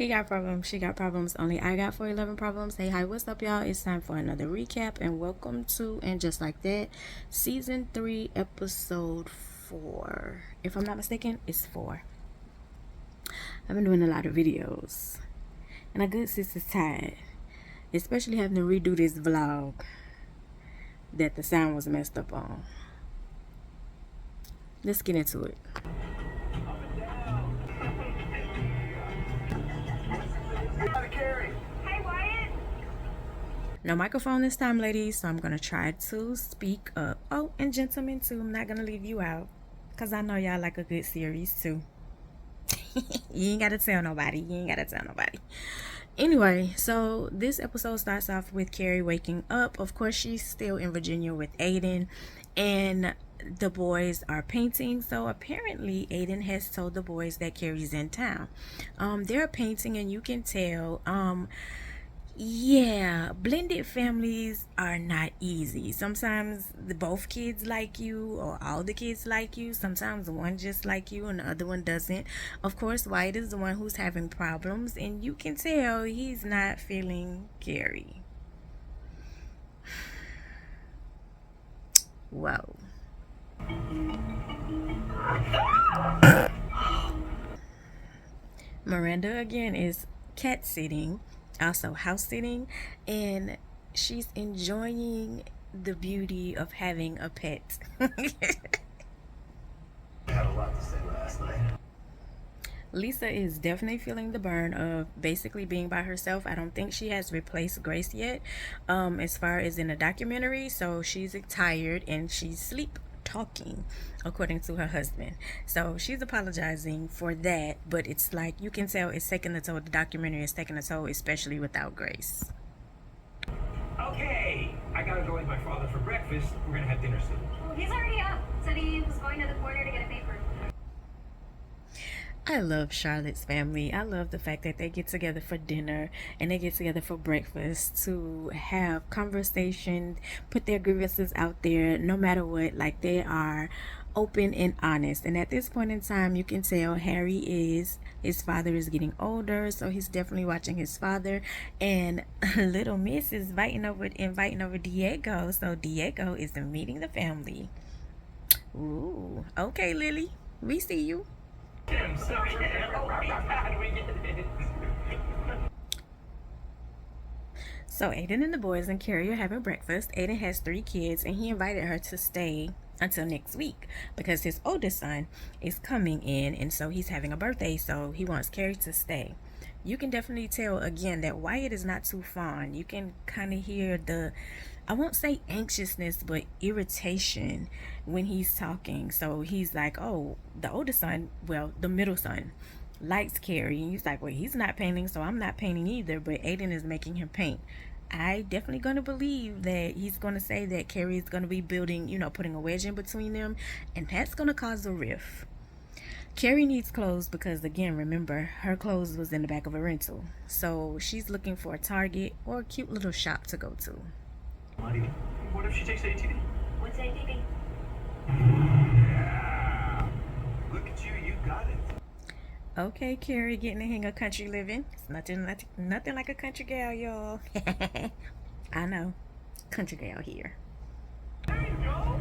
He got problems, she got problems, only I got 411 problems. Hey, hi, what's up, y'all? It's time for another recap, and welcome to And Just Like That, Season 3, Episode 4. If I'm not mistaken, it's 4. I've been doing a lot of videos, and a good sis is tired, especially having to redo this vlog that the sound was messed up on. Let's get into it. No microphone this time, ladies, so I'm gonna try to speak up. Oh, and gentlemen too, I'm not gonna leave you out, because I know y'all like a good series too. You ain't gotta tell nobody. Anyway, so this episode starts off with Carrie waking up. Of course, she's still in Virginia with Aiden, and the boys are painting. So apparently Aiden has told the boys that Carrie's in town. They're painting, and you can tell yeah, blended families are not easy. Sometimes both kids like you, or all the kids like you. Sometimes one just like you and the other one doesn't. Of course, White is the one who's having problems, and you can tell he's not feeling Carrie. Whoa. Miranda again is cat sitting, also house sitting, and she's enjoying the beauty of having a pet. Had a lot to say last night. Lisa is definitely feeling the burn of basically being by herself. I don't think she has replaced Grace yet, as far as in the documentary. So she's tired and she's sleep talking, according to her husband. So she's apologizing for that, but it's like you can tell it's taking a toll. The documentary is taking a toll, especially without Grace. Okay, I gotta go with my father for breakfast. We're gonna have dinner soon. Well, he's already up. Said he was going to the corner to get a paper. I love Charlotte's family. I love the fact that they get together for dinner and they get together for breakfast to have conversation, put their grievances out there, no matter what. Like, they are open and honest. And at this point in time, you can tell his father is getting older, so he's definitely watching his father. And little Miss is inviting over Diego, so Diego is meeting the family. Ooh, okay, Lily, we see you. So Aiden and the boys and Carrie are having breakfast. Aiden has 3 kids, and he invited her to stay until next week because his oldest son is coming in, and so he's having a birthday, so he wants Carrie to stay. You can definitely tell again that Wyatt is not too fond. You can kind of hear the, I won't say anxiousness, but irritation when he's talking. So he's like, oh, the oldest son, well, the middle son likes Carrie, and he's like, well, he's not painting, so I'm not painting either, but Aiden is making him paint. I definitely going to believe that he's going to say that Carrie is going to be building, putting a wedge in between them, and that's going to cause a rift. Carrie needs clothes because, again, remember, her clothes was in the back of a rental. So she's looking for a Target or a cute little shop to go to. What if she takes ATD? What's ADD? Yeah. Look at you, you got it. Okay, Carrie getting the hang of country living. It's nothing like a country gal, y'all. I know. Country gal here. There you go.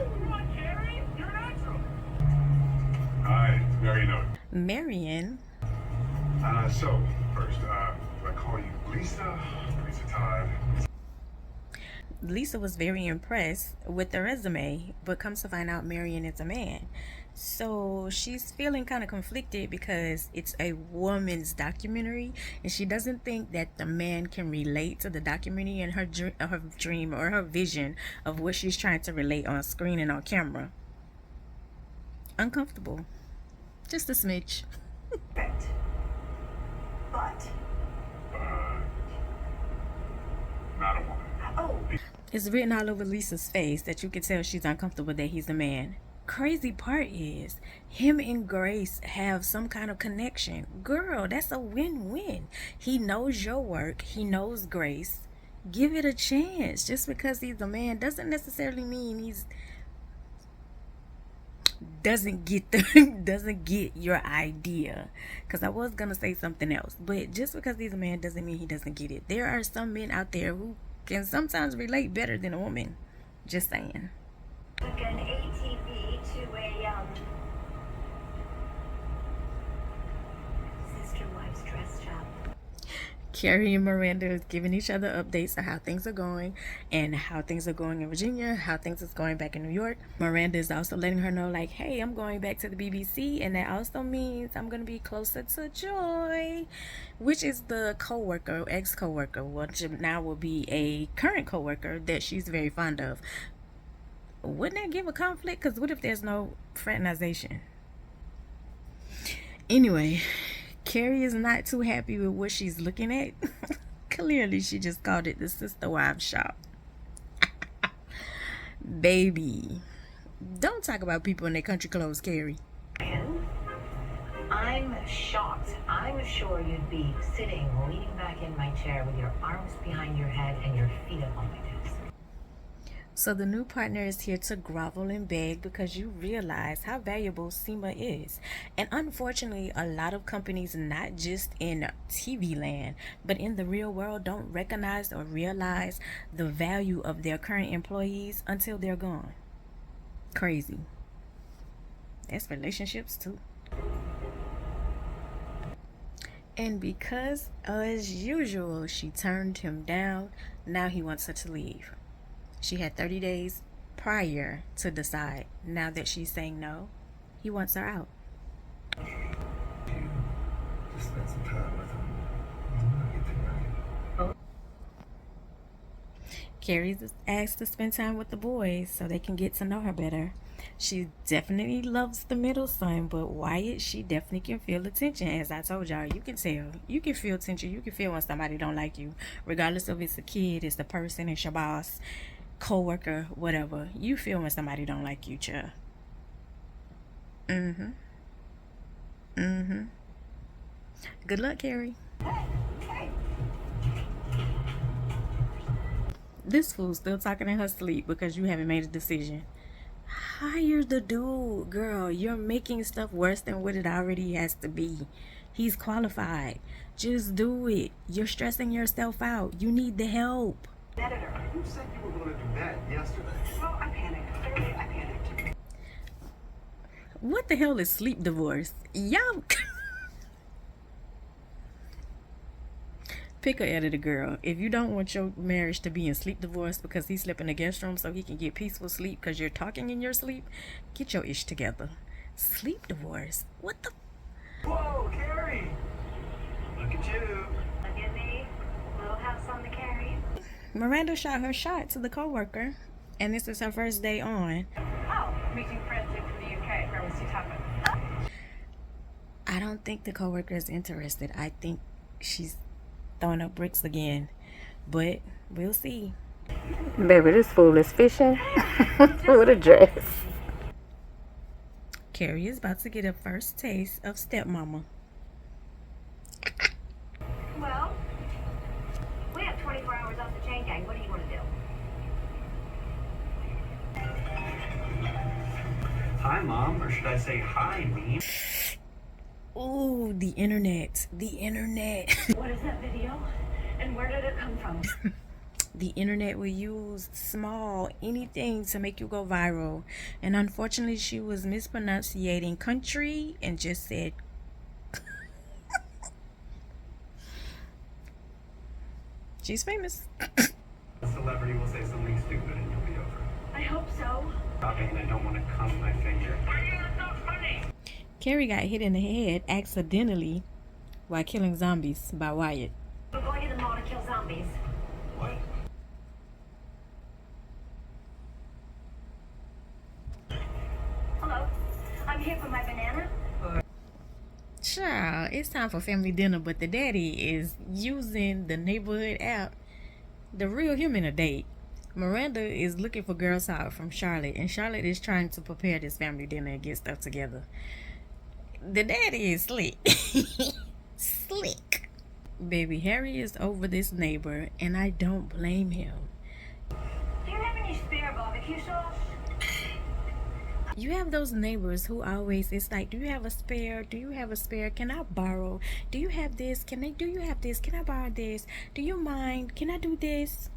Come on, Carrie. You're natural. Hi, Marion. Marion. So, first, do I call you Lisa? Lisa Todd? Lisa was very impressed with the resume, but comes to find out Marion is a man. So she's feeling kind of conflicted because it's a woman's documentary, and she doesn't think that the man can relate to the documentary and her dream or her vision of what she's trying to relate on screen and on camera. Uncomfortable. Just a smidge. But. Not a woman. Oh. It's written all over Lisa's face that you can tell she's uncomfortable that he's a man. Crazy part is, him and Grace have some kind of connection. Girl, that's a win-win. He knows your work. He knows Grace. Give it a chance. Just because he's a man doesn't necessarily mean he's... doesn't get doesn't get your idea. Because I was gonna say something else, but just because he's a man doesn't mean he doesn't get it. There are some men out there who can sometimes relate better than a woman. Just saying. Took an ATV to a sister wife's dress shop. Carrie and Miranda is giving each other updates on how things are going and how things are going in Virginia, how things is going back in New York. Miranda is also letting her know, like, hey, I'm going back to the BBC, and that also means I'm going to be closer to Joy, which is the co-worker, ex-co-worker, which now will be a current co-worker that she's very fond of. Wouldn't that give a conflict? Because what if there's no fraternization? Anyway, Carrie is not too happy with what she's looking at. Clearly, she just called it the sister wives shop. Baby, don't talk about people in their country clothes, Carrie. I'm shocked. I'm sure you'd be sitting, leaning back in my chair with your arms behind your head and your feet up on my desk. So the new partner is here to grovel and beg because you realize how valuable Seema is. And unfortunately, a lot of companies, not just in TV land, but in the real world, don't recognize or realize the value of their current employees until they're gone. Crazy. That's relationships too. And because, as usual, she turned him down, now he wants her to leave. She had 30 days prior to decide. Now that she's saying no, he wants her out. Just spend some time with him. Get to know you. Carrie's asked to spend time with the boys so they can get to know her better. She definitely loves the middle son, but Wyatt, she definitely can feel the tension. As I told y'all, you can tell. You can feel tension. You can feel when somebody don't like you. Regardless of it's a kid, it's the person, it's your boss, co-worker, whatever. You feel when somebody don't like you, child. Good luck, Carrie. This fool's still talking in her sleep because you haven't made a decision. Hire the dude, girl. You're making stuff worse than what it already has to be. He's qualified. Just do it. You're stressing yourself out. You need the help. Editor. You said you were going to do that yesterday. Well, I panicked. Clearly, I panicked. What the hell is sleep divorce? Y'all pick a editor, girl. If you don't want your marriage to be in sleep divorce because he slept in the guest room so he can get peaceful sleep because you're talking in your sleep, get your ish together. Sleep divorce? What the? Whoa, Carrie! Look at you. Look at me. Little house on the carry. Miranda shot her shot to the co-worker, and this is her first day on. Oh, meeting friends in from the UK. Where was he happening? I don't think the co-worker is interested. I think she's throwing up bricks again, but we'll see. Baby, this fool is fishing with a dress. Carrie is about to get a first taste of stepmama. Well, we have 24 hours off the chain gang. What do you want to do? Hi, Mom. Or should I say hi, me? Ooh, the internet. The internet. What is that video? And where did it come from? The internet will use small anything to make you go viral. And unfortunately, she was mispronunciating country and just said she's famous. A celebrity will say something stupid and you'll be over. I hope so. Stopping and I don't want to cum my finger. That's not funny. Carrie got hit in the head accidentally while killing zombies by Wyatt. We're going to the mall to kill zombies. What? Hello. I'm here for my banana. Child, it's time for family dinner, but the daddy is using the neighborhood app. The real human a date. Miranda is looking for girls out from Charlotte, and Charlotte is trying to prepare this family dinner and get stuff together. The daddy is slick. Slick. Baby, Harry is over this neighbor, and I don't blame him. Do you have any spare barbecue sauce? You have those neighbors who always, it's like, do you have a spare? Do you have a spare? Can I borrow? Do you have this? Do you have this? Can I borrow this? Do you mind? Can I do this?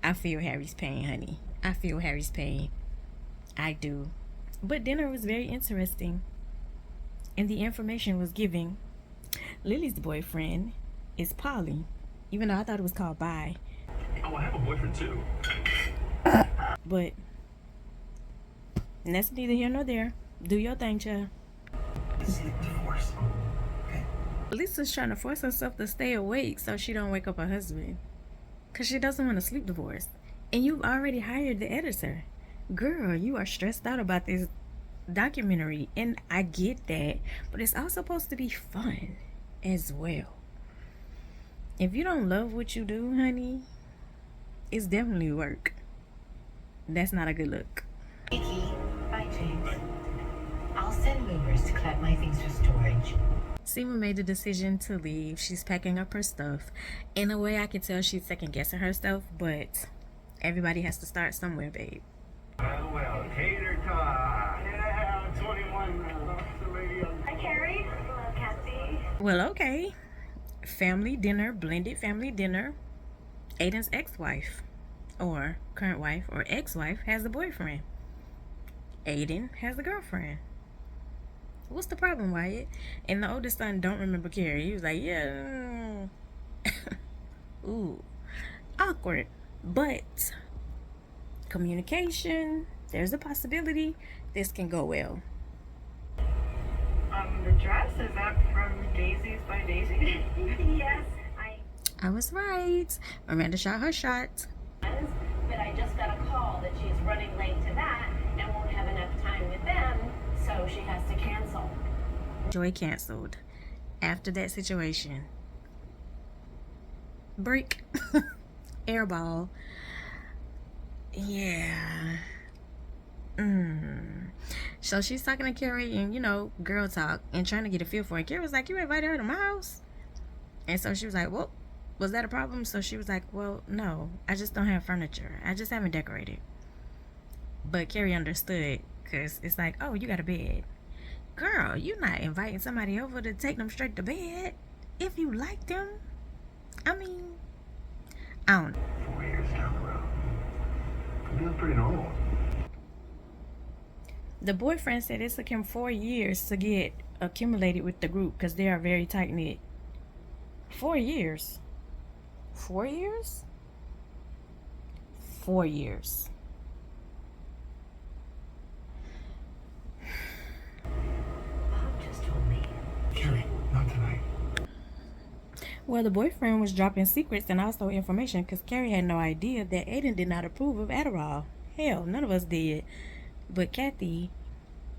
I feel Harry's pain, honey. I feel Harry's pain. I do. But dinner was very interesting. And the information was giving. Lily's boyfriend is Polly. Even though I thought it was called Bye. Oh, I have a boyfriend too. But that's neither here nor there. Do your thing, child. This is divorce. Okay. Lisa's trying to force herself to stay awake so she don't wake up her husband. Because she doesn't want to sleep divorced. And you've already hired the editor. Girl, you are stressed out about this documentary. And I get that. But it's all supposed to be fun as well. If you don't love what you do, honey, it's definitely work. That's not a good look. Vicky, bye, James. I'll send movers to collect my things for storage. Seema made the decision to leave. She's packing up her stuff. In a way, I can tell she's second guessing herself, but everybody has to start somewhere, babe. Well, cater time. Yeah, 21 now. The radio. Hi, Carrie. Hello, Kathy. Well, okay. Family dinner, blended family dinner. Aiden's ex-wife, or current wife, or ex-wife has a boyfriend. Aiden has a girlfriend. What's the problem, Wyatt? And the oldest son don't remember Carrie. He was like, yeah. Ooh. Awkward. But communication, there's a possibility this can go well. The dress, is that from Daisy's by Daisy? Yes, I was right. Miranda shot her shot. But I just got a call that she's running late to that and won't have enough time with them, so she has to cancel. Joy canceled after that situation. Break. Airball. Yeah. So she's talking to Carrie and, you know, girl talk and trying to get a feel for it. Carrie was like, you invited her to my house? And so she was like, well, was that a problem? So she was like, well, no, I just don't have furniture. I just haven't decorated. But Carrie understood because it's like, oh, you got a bed. Girl, you're not inviting somebody over to take them straight to bed. If you like them, I mean, I don't know. 4 years down the road. Could be pretty normal. The boyfriend said it took him 4 years to get accumulated with the group because they are very tight-knit. 4 years. 4 years? 4 years. Bob just told me. Carrie, not tonight. Well, the boyfriend was dropping secrets and also information because Carrie had no idea that Aiden did not approve of Adderall. Hell, none of us did. But Kathy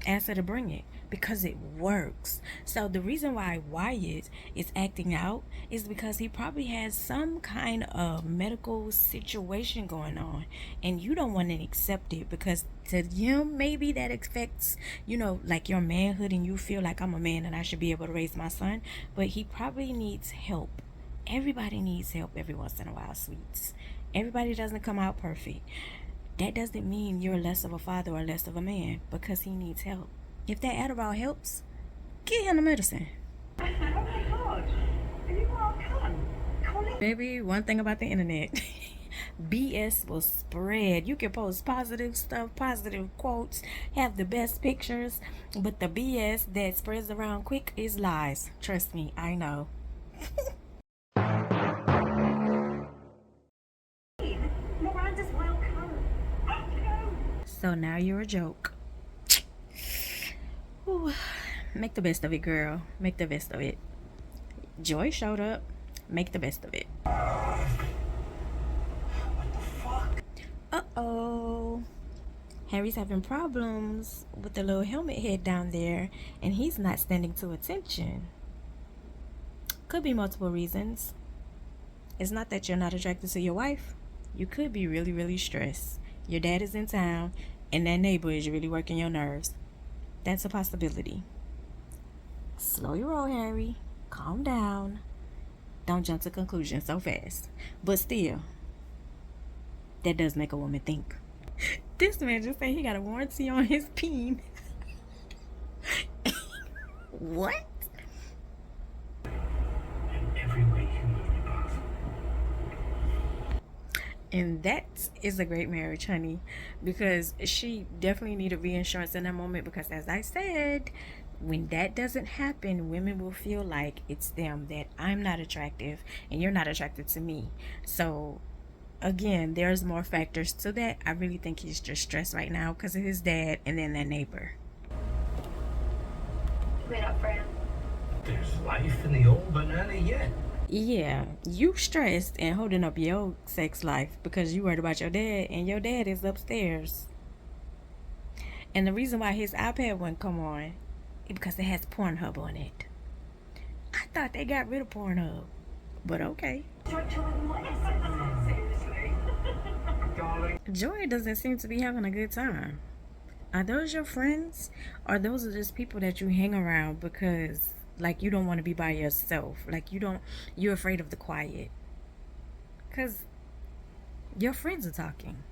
asked her to bring it because it works. So the reason why Wyatt is acting out is because he probably has some kind of medical situation going on and you don't want to accept it because to him maybe that affects, you know, like your manhood and you feel like I'm a man and I should be able to raise my son, but he probably needs help. Everybody needs help every once in a while, sweets. Everybody doesn't come out perfect. That doesn't mean you're less of a father or less of a man because he needs help. If that Adderall helps, give him the medicine. Oh my god. You are cunt. Baby, one thing about the internet, BS will spread. You can post positive stuff, positive quotes, have the best pictures, but the BS that spreads around quick is lies. Trust me, I know. Miranda's welcome. So now you're a joke. Ooh, make the best of it, girl. Make the best of it. Joy showed up. Make the best of it. Uh-oh. Harry's having problems with the little helmet head down there, and he's not standing to attention. Could be multiple reasons. It's not that you're not attracted to your wife. You could be really, really stressed. Your dad is in town, and that neighbor is really working your nerves. That's a possibility. Slow your roll, Harry. Calm down. Don't jump to conclusions so fast. But still, that does make a woman think. This man just said he got a warranty on his peen. What? In every way humanly possible. And that is a great marriage, honey, because she definitely needed reinsurance in that moment. Because as I said, when that doesn't happen, women will feel like it's them, that I'm not attractive and you're not attracted to me. So again, there's more factors to that. I really think he's just stressed right now because of his dad and then that neighbor. Wait up, Fran. There's life in the old banana yet. Yeah, you stressed and holding up your sex life because you worried about your dad, and your dad is upstairs. And the reason why his iPad wouldn't come on is because it has Pornhub on it. I thought they got rid of Pornhub, but okay. Seriously. Darling. Joy doesn't seem to be having a good time. Are those your friends, or those are just people that you hang around because, like, you don't want to be by yourself? Like, you're afraid of the quiet. Because your friends are talking,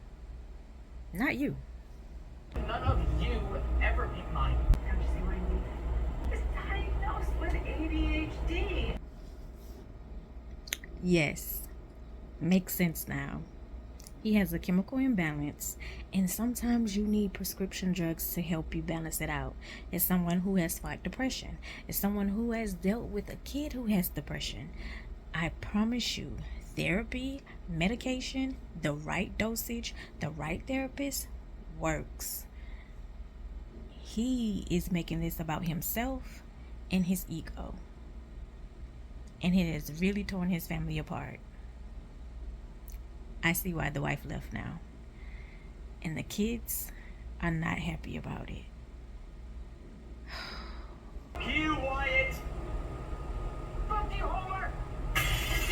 not you. None of you would ever be mine. Don't you see what I mean? He's diagnosed with ADHD. Yes, makes sense now. He has a chemical imbalance, and sometimes you need prescription drugs to help you balance it out. As someone who has fought depression, as someone who has dealt with a kid who has depression, I promise you, therapy, medication, the right dosage, the right therapist works. He is making this about himself and his ego, and it has really torn his family apart. I see why the wife left now. And the kids are not happy about it. Cue Wyatt. Fuck you, Homer! Fuck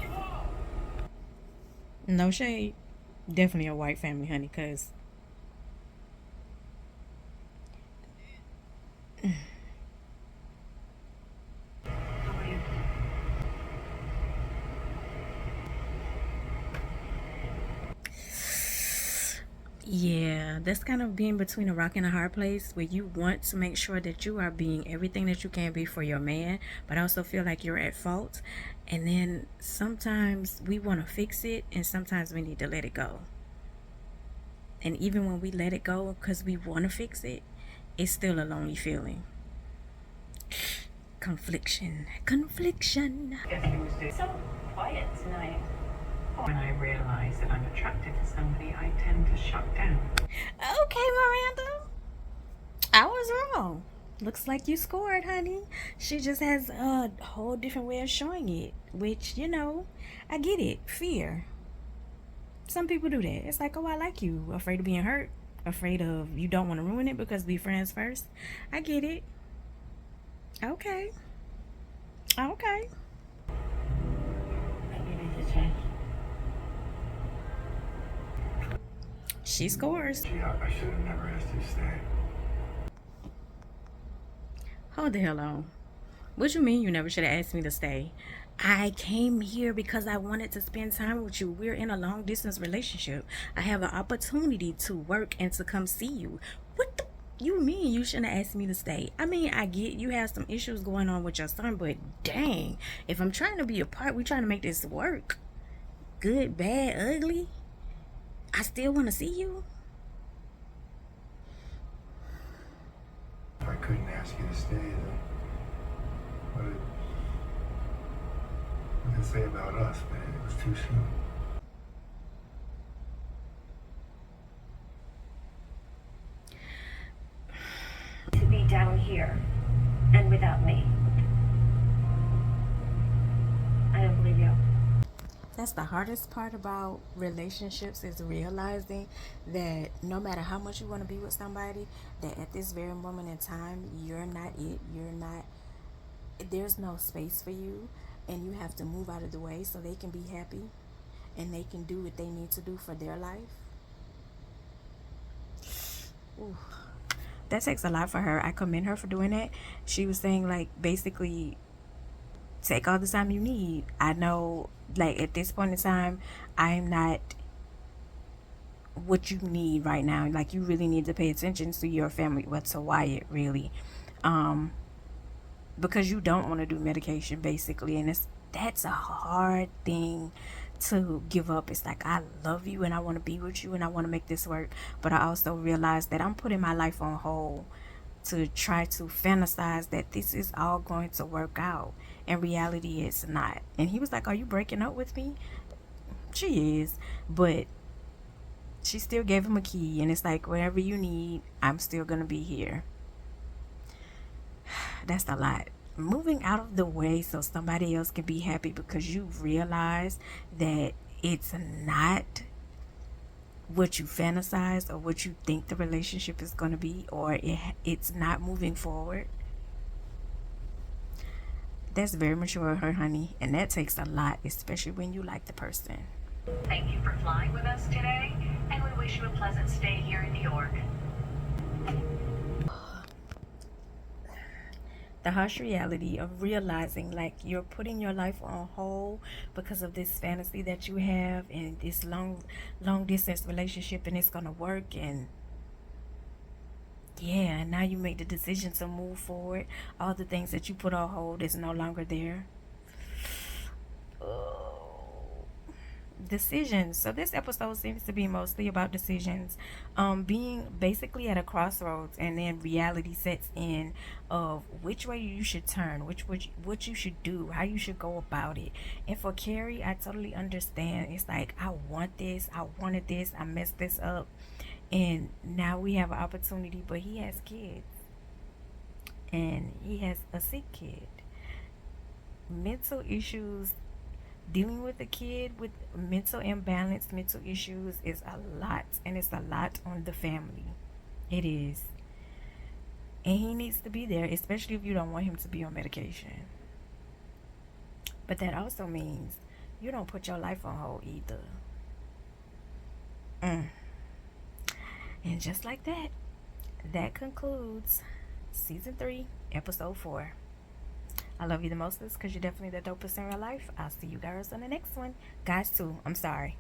you all! No shade. Definitely a white family, honey, because yeah, that's kind of being between a rock and a hard place where you want to make sure that you are being everything that you can be for your man, but also feel like you're at fault. And then sometimes we want to fix it, and sometimes we need to let it go. And even when we let it go because we want to fix it, it's still a lonely feeling. Confliction. Guess he was doing So quiet tonight. When I realize that I'm attracted to somebody, I tend to shut down. Okay, Miranda, I was wrong. Looks like you scored, honey. She just has a whole different way of showing it, which, I get it. Fear. Some people do that. It's like, oh, I like you. Afraid of being hurt. Afraid of you don't want to ruin it because we friends first. I get it. Okay. Maybe you need to change. She scores. Gee, I should have never asked you to stay. Hold the hell on. What you mean you never should have asked me to stay? I came here because I wanted to spend time with you. We're in a long distance relationship. I have an opportunity to work and to come see you. What the you mean you shouldn't have asked me to stay? I mean, I get you have some issues going on with your son, but dang, if I'm trying to be apart, we're trying to make this work. Good, bad, ugly, I still want to see you. If I couldn't ask you to stay, then what did it say about us, man? It was too soon. To be down here and without me. I don't believe you. That's the hardest part about relationships, is realizing that no matter how much you want to be with somebody, that at this very moment in time, you're not it. There's no space for you, and you have to move out of the way so they can be happy and they can do what they need to do for their life. Ooh. That takes a lot for her. I commend her for doing that. She was saying, like, basically, take all the time you need. I know, like, at this point in time, I'm not what you need right now. Like, you really need to pay attention to your family, well, to Wyatt, really, because you don't want to do medication, basically. And that's a hard thing to give up. It's like, I love you and I want to be with you and I want to make this work, but I also realize that I'm putting my life on hold to try to fantasize that this is all going to work out. In reality, it's not. And he was like, are you breaking up with me? She is, but she still gave him a key, and it's like, whatever you need, I'm still gonna be here. That's a lot. Moving out of the way so somebody else can be happy because you realize that it's not what you fantasize or what you think the relationship is going to be, or it's not moving forward. That's very mature of her, honey, and that takes a lot, especially when you like the person. Thank you for flying with us today, and we wish you a pleasant stay here in New York. The harsh reality of realizing, like, you're putting your life on hold because of this fantasy that you have and this long distance relationship, and it's gonna work, and yeah, now you make the decision to move forward. All the things that you put on hold is no longer there. Decisions. So this episode seems to be mostly about decisions, being basically at a crossroads, and then reality sets in of which way you should turn, what you should do, how you should go about it. And for Carrie, I totally understand. It's like, I want this, I wanted this, I messed this up, and now we have an opportunity. But he has kids, and he has a sick kid. Mental issues, dealing with a kid with mental imbalance, mental issues, is a lot, and it's a lot on the family. It is. And he needs to be there, especially if you don't want him to be on medication. But that also means you don't put your life on hold either. And just like that, that concludes season 3, episode 4. I love you the mostest because you're definitely the dopest in real life. I'll see you girls on the next one. Guys too. I'm sorry.